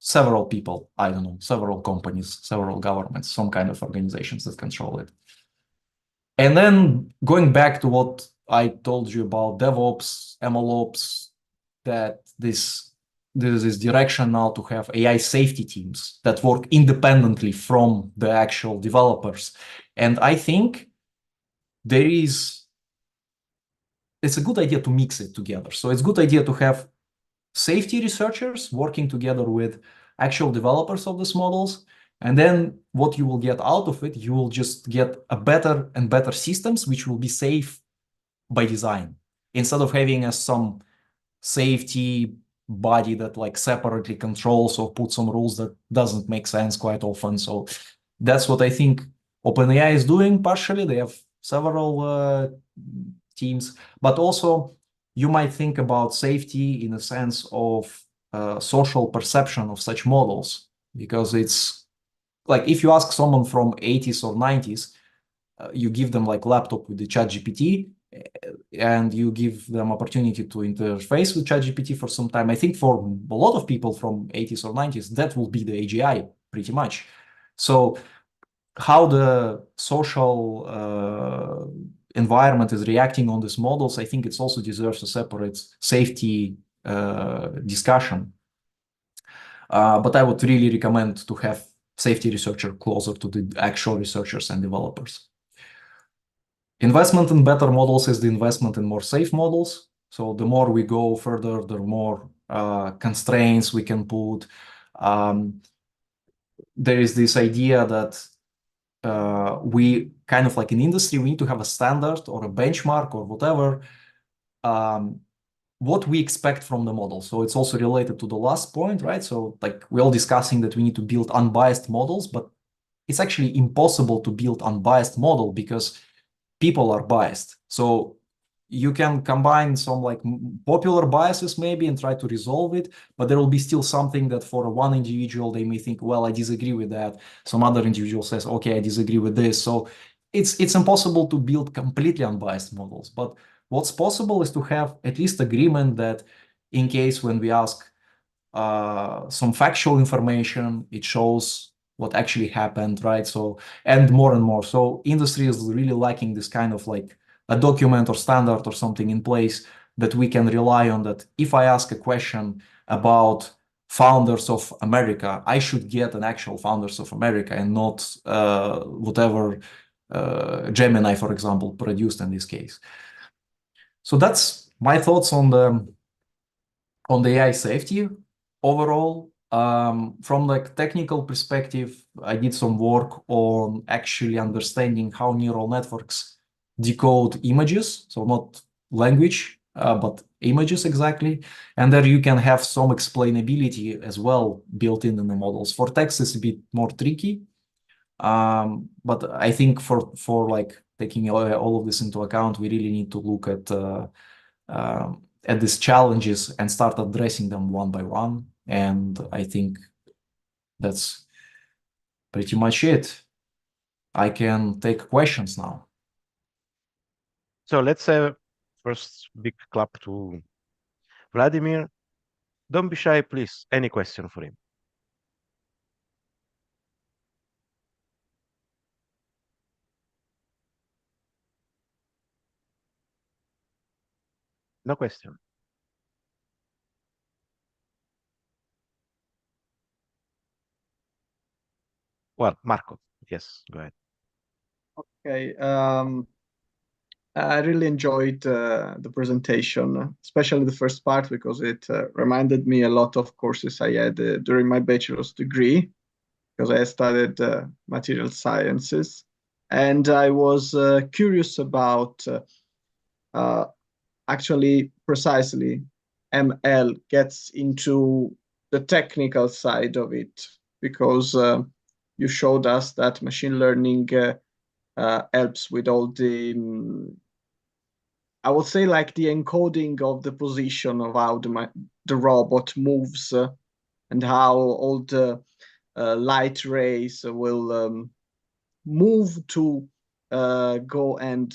several people, I don't know, several companies, several governments, some kind of organizations that control it. And then going back to what I told you about DevOps, MLOps, that this is this direction now to have AI safety teams that work independently from the actual developers. And I think it's a good idea to mix it together. So it's a good idea to have safety researchers working together with actual developers of these models. And then what you will get out of it, you will just get a better and better systems, which will be safe by design, instead of having some safety body that like separately controls or puts some rules that doesn't make sense quite often. So that's what I think OpenAI is doing partially. They have several teams, but also you might think about safety in a sense of social perception of such models, because it's like if you ask someone from 80s or 90s, you give them like laptop with the ChatGPT and you give them opportunity to interface with ChatGPT for some time. I think for a lot of people from 80s or 90s, that will be the AGI pretty much. So how the social environment is reacting on these models, I think it also deserves a separate safety discussion. But I would really recommend to have safety researcher closer to the actual researchers and developers. Investment in better models is the investment in more safe models. So the more we go further, the more constraints we can put. There is this idea that we kind of like in industry, we need to have a standard or a benchmark or whatever, what we expect from the model. So it's also related to the last point, right? So like we're all discussing that we need to build unbiased models, but it's actually impossible to build unbiased model because people are biased. So you can combine some like popular biases maybe and try to resolve it, but there will be still something that for one individual, they may think, well, I disagree with that. Some other individual says, okay, I disagree with this. So it's impossible to build completely unbiased models. But what's possible is to have at least agreement that in case when we ask some factual information, it shows what actually happened, right? So, and more. So industry is really lacking this kind of like a document or standard or something in place that we can rely on, that if I ask a question about founders of America, I should get an actual founders of America and not whatever Gemini, for example, produced in this case. So that's my thoughts on the AI safety. overall, from like technical perspective, I did some work on actually understanding how neural networks decode images, so not language, but images exactly. And there you can have some explainability as well built in the models. For text, it's a bit more tricky. But I think for like taking all of this into account, we really need to look at these challenges and start addressing them one by one. And I think that's pretty much it. I can take questions now. So let's have first big clap to Vladimir. Don't be shy, please. Any question for him? No question. Well, Marco, yes, go ahead. Okay. I really enjoyed the presentation, especially the first part, because it reminded me a lot of courses I had during my bachelor's degree, because I studied material sciences. And I was curious about actually precisely ML gets into the technical side of it, because you showed us that machine learning helps with all the I would say like the encoding of the position of how the robot moves and how all the light rays will move to go and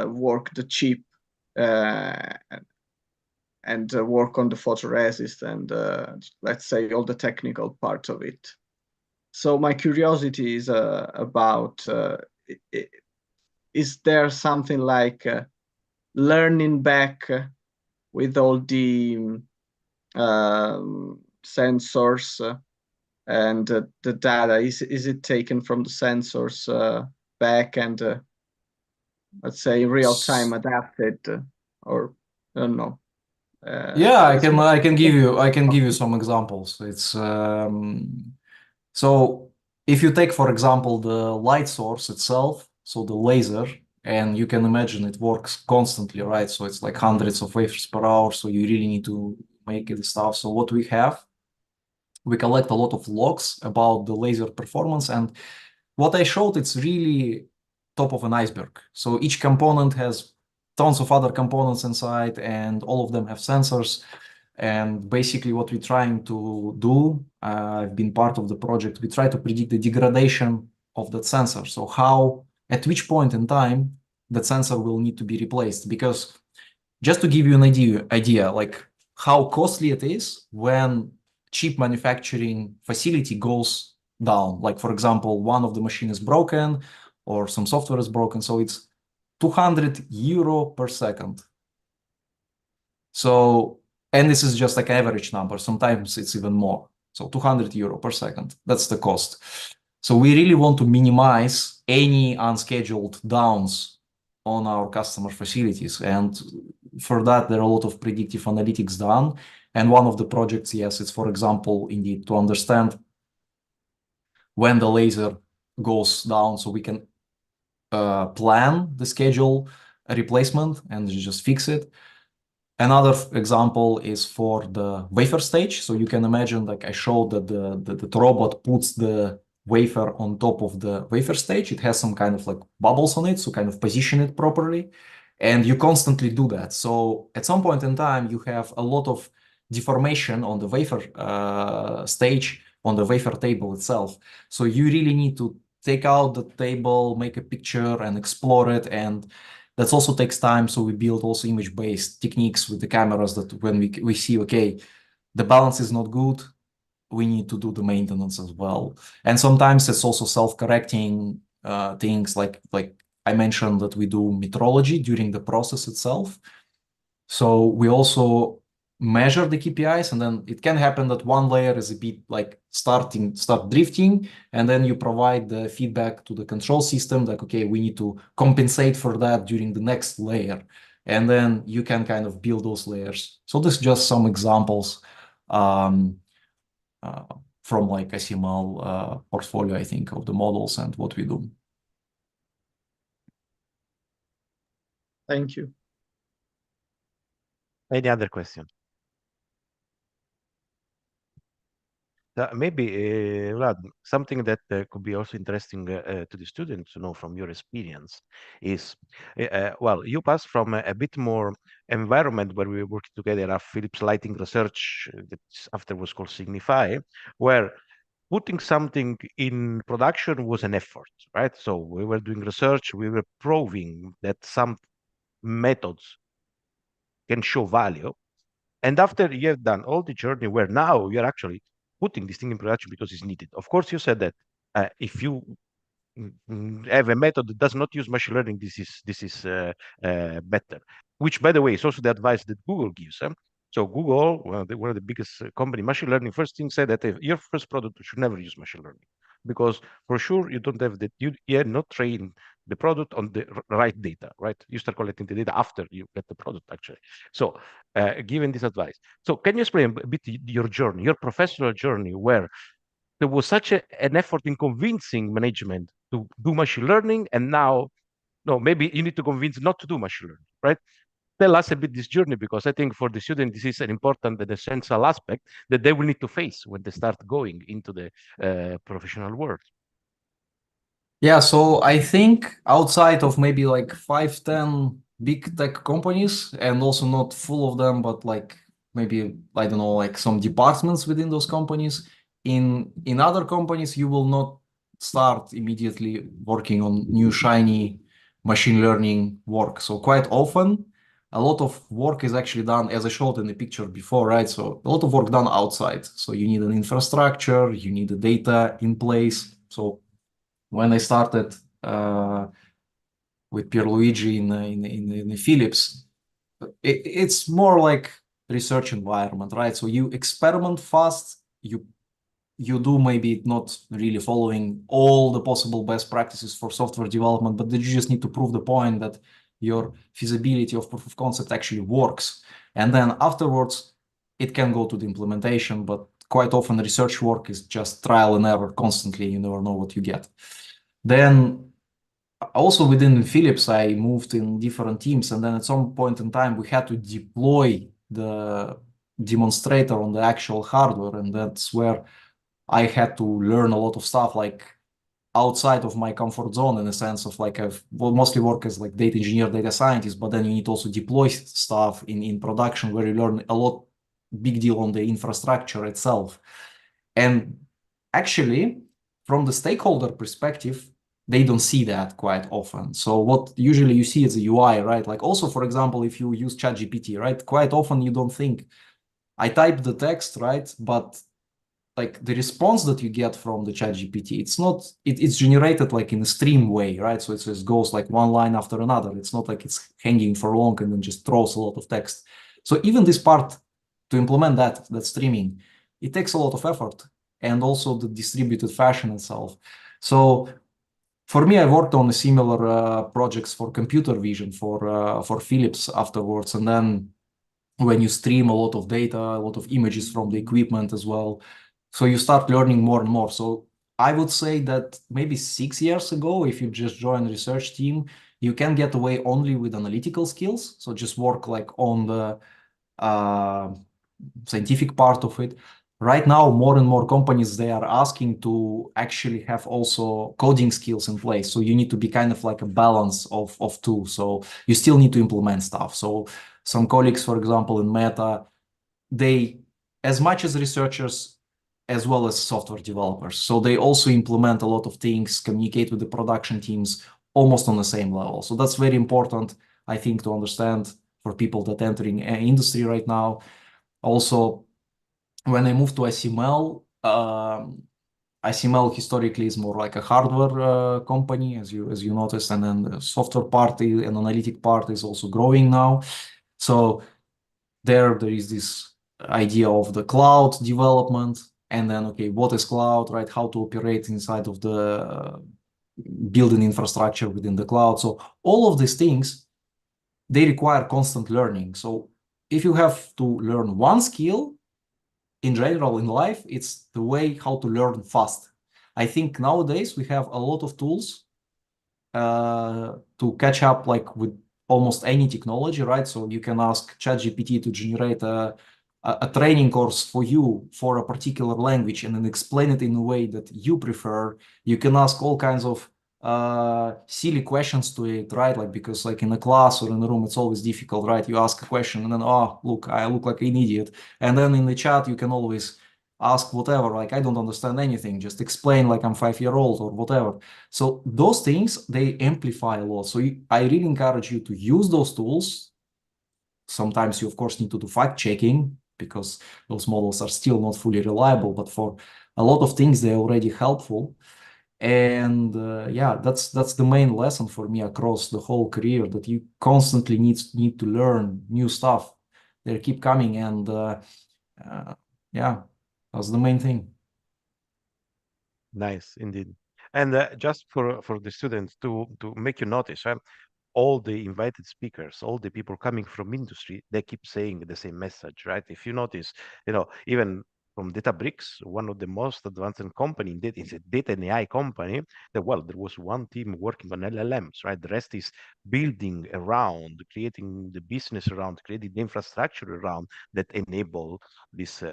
work the chip uh, and work on the photoresist and let's say all the technical part of it. So my curiosity is about is there something like learning back with all the sensors and the data? Is it taken from the sensors back and let's say real time adapted, or I don't know? Yeah, It's I can give you some examples. It's so if you take, for example, the light source itself, so the laser, and you can imagine it works constantly, right? So it's like hundreds of wafers per hour, so you really need to make it stuff. So what we collect a lot of logs about the laser performance, and what I showed, it's really top of an iceberg. So each component has tons of other components inside, and all of them have sensors. And basically what we're trying to do, I've been part of the project, we try to predict the degradation of that sensor. So at which point in time that sensor will need to be replaced. Because just to give you an idea like how costly it is when chip manufacturing facility goes down. Like, for example, one of the machine is broken or some software is broken. So it's 200 euro per second. So, and this is just like average number. Sometimes it's even more. So 200 euro per second. That's the cost. So we really want to minimize any unscheduled downs on our customer facilities. And for that, there are a lot of predictive analytics done. And one of the projects, yes, it's, for example, indeed to understand when the laser goes down so we can plan the schedule replacement and just fix it. Another example is for the wafer stage. So you can imagine, like I showed, that the robot puts the wafer on top of the wafer stage. It has some kind of like bubbles on it, so kind of position it properly. And you constantly do that. So at some point in time, you have a lot of deformation on the wafer stage, on the wafer table itself. So you really need to take out the table, make a picture and explore it. And that also takes time. So we build also image-based techniques with the cameras that when we see, okay, the balance is not good, we need to do the maintenance as well. And sometimes it's also self-correcting things like I mentioned that we do metrology during the process itself. So we also measure the KPIs, and then it can happen that one layer is a bit like start drifting, and then you provide the feedback to the control system like, okay, we need to compensate for that during the next layer. And then you can kind of build those layers. So this is just some examples. from like ASML portfolio, I think, of the models and what we do. Thank you. Any other question? Maybe, Vlad, something that could be also interesting to the students to know from your experience is, well, you passed from a bit more environment where we were working together at Philips Lighting Research, that after was called Signify, where putting something in production was an effort, right? So we were doing research, we were proving that some methods can show value. And after you have done all the journey where now you're actually putting this thing in production because it's needed. Of course, you said that if you have a method that does not use machine learning, this is better. Which, by the way, is also the advice that Google gives. So Google, one of the biggest company, machine learning, first thing said that your first product should never use machine learning because for sure you don't have that. You're not trained the product on the right data, right? You start collecting the data after you get the product, actually. So, given this advice, so can you explain a bit your journey, your professional journey, where there was such an effort in convincing management to do machine learning, and now, no, maybe you need to convince not to do machine learning, right? Tell us a bit this journey, because I think for the student, this is an important and essential aspect that they will need to face when they start going into the professional world. Yeah, so I think outside of maybe like 5-10 big tech companies, and also not full of them, but like maybe, I don't know, like some departments within those companies, in other companies, you will not start immediately working on new shiny machine learning work. So quite often, a lot of work is actually done, as I showed in the picture before, right? So a lot of work done outside. So you need an infrastructure, you need the data in place. So when I started with Pierluigi in Philips, it's more like research environment, right? So you experiment fast, you do maybe not really following all the possible best practices for software development, but then you just need to prove the point that your feasibility of proof of concept actually works. And then afterwards, it can go to the implementation, but quite often research work is just trial and error constantly. You never know what you get. Then also within Philips, I moved in different teams, and then at some point in time, we had to deploy the demonstrator on the actual hardware, and that's where I had to learn a lot of stuff like outside of my comfort zone, in a sense of like I've mostly work as like data engineer, data scientist, but then you need also deploy stuff in production where you learn a lot, big deal on the infrastructure itself. And actually, from the stakeholder perspective, they don't see that quite often. So what usually you see is the UI, right? Like also, for example, if you use ChatGPT, right? Quite often you don't think, I type the text, right? But like the response that you get from the ChatGPT, it's generated like in a stream way, right? So it just goes like one line after another. It's not like it's hanging for long and then just throws a lot of text. So even this part, to implement that streaming, it takes a lot of effort, and also the distributed fashion itself. So for me, I worked on similar projects for computer vision for Philips afterwards, and then when you stream a lot of data, a lot of images from the equipment as well, so you start learning more and more. So I would say that maybe 6 years ago, if you just join a research team, you can get away only with analytical skills. So just work like on the scientific part of it. Right now, more and more companies, they are asking to actually have also coding skills in place. So you need to be kind of like a balance of two. So you still need to implement stuff. So some colleagues, for example, in Meta, they, as much as researchers, as well as software developers. So they also implement a lot of things, communicate with the production teams almost on the same level. So that's very important, I think, to understand for people that entering industry right now. Also, when I moved to ASML, ASML historically is more like a hardware company, as you noticed, and then the software part and analytic part is also growing now. So there is this idea of the cloud development, and then, okay, what is cloud, right? How to operate inside of the building infrastructure within the cloud. So all of these things, they require constant learning. So if you have to learn one skill, in general in life, it's the way how to learn fast. I think nowadays we have a lot of tools to catch up like with almost any technology, right? So you can ask ChatGPT to generate a training course for you for a particular language and then explain it in a way that you prefer. You can ask all kinds of silly questions to it, right? Like, because like in a class or in a room, it's always difficult, right? You ask a question and then, oh, look, I look like an idiot. And then in the chat, you can always ask whatever, like, I don't understand anything, just explain like I'm 5 years old or whatever. So those things, they amplify a lot. So I really encourage you to use those tools. Sometimes you, of course, need to do fact checking because those models are still not fully reliable, but for a lot of things, they're already helpful. And yeah, that's the main lesson for me across the whole career, that you constantly need to learn new stuff. They keep coming, and yeah, that's the main thing. Nice, indeed. And just for the students to make you notice, all the invited speakers, all the people coming from industry, they keep saying the same message, right? If you notice, even from Databricks, one of the most advanced company in data, is a data and AI company. That, well, there was one team working on LLMs, right? The rest is building around, creating the business around, creating the infrastructure around that enable these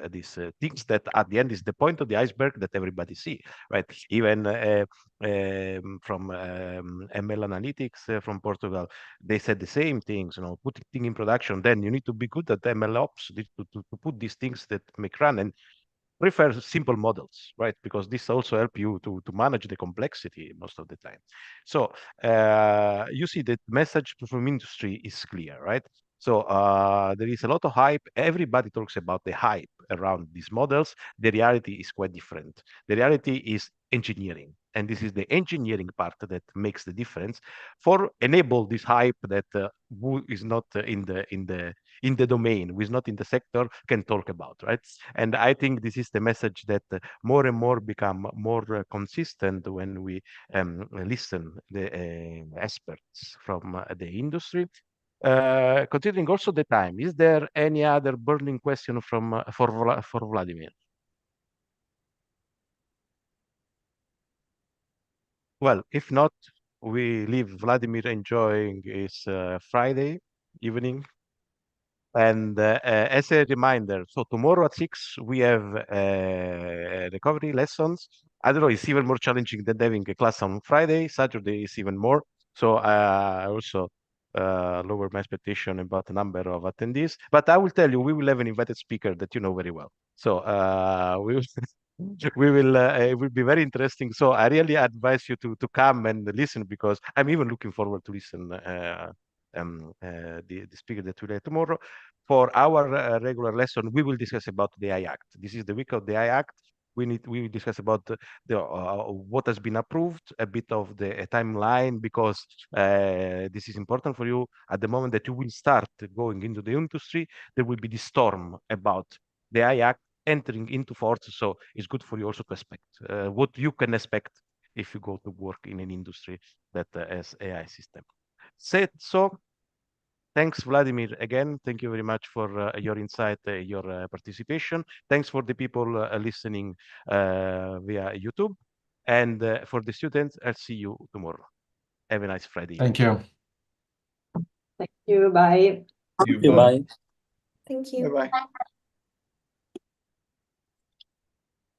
things that at the end is the point of the iceberg that everybody see, right? Even from ML Analytics from Portugal, they said the same things. Putting things in production. Then you need to be good at ML ops to put these things that make run, and prefer simple models, right? Because this also help you to manage the complexity most of the time. So you see that message from industry is clear, right? So there is a lot of hype. Everybody talks about the hype around these models. The reality is quite different. The reality is engineering. And this is the engineering part that makes the difference for enable this hype that who is not in the domain, who is not in the sector, can talk about, right? And I think this is the message that more and more become more consistent when we listen the experts from the industry. Considering also the time, is there any other burning question from for Vladimir? Well, if not, we leave Vladimir enjoying his Friday evening. And as a reminder, so tomorrow at 6, we have recovery lessons. I don't know, it's even more challenging than having a class on Friday. Saturday is even more. So I also lower my expectation about the number of attendees. But I will tell you, we will have an invited speaker that you know very well. So we will, we will it will be very interesting. So I really advise you to come and listen, because I'm even looking forward to listen the speaker that will have tomorrow. For our regular lesson, we will discuss about the AI Act. This is the week of the AI Act. We will discuss about the what has been approved, a bit of the timeline, because this is important for you. At the moment that you will start going into the industry, there will be this storm about the AI Act entering into force. So it's good for you also to expect what you can expect if you go to work in an industry that has AI system. Said so. Thanks, Vladimir. Again, thank you very much for your insight, your participation. Thanks for the people listening via YouTube. And for the students, I'll see you tomorrow. Have a nice Friday. Thank you. Thank you. Bye. Thank you. Bye. Thank you. Bye-bye.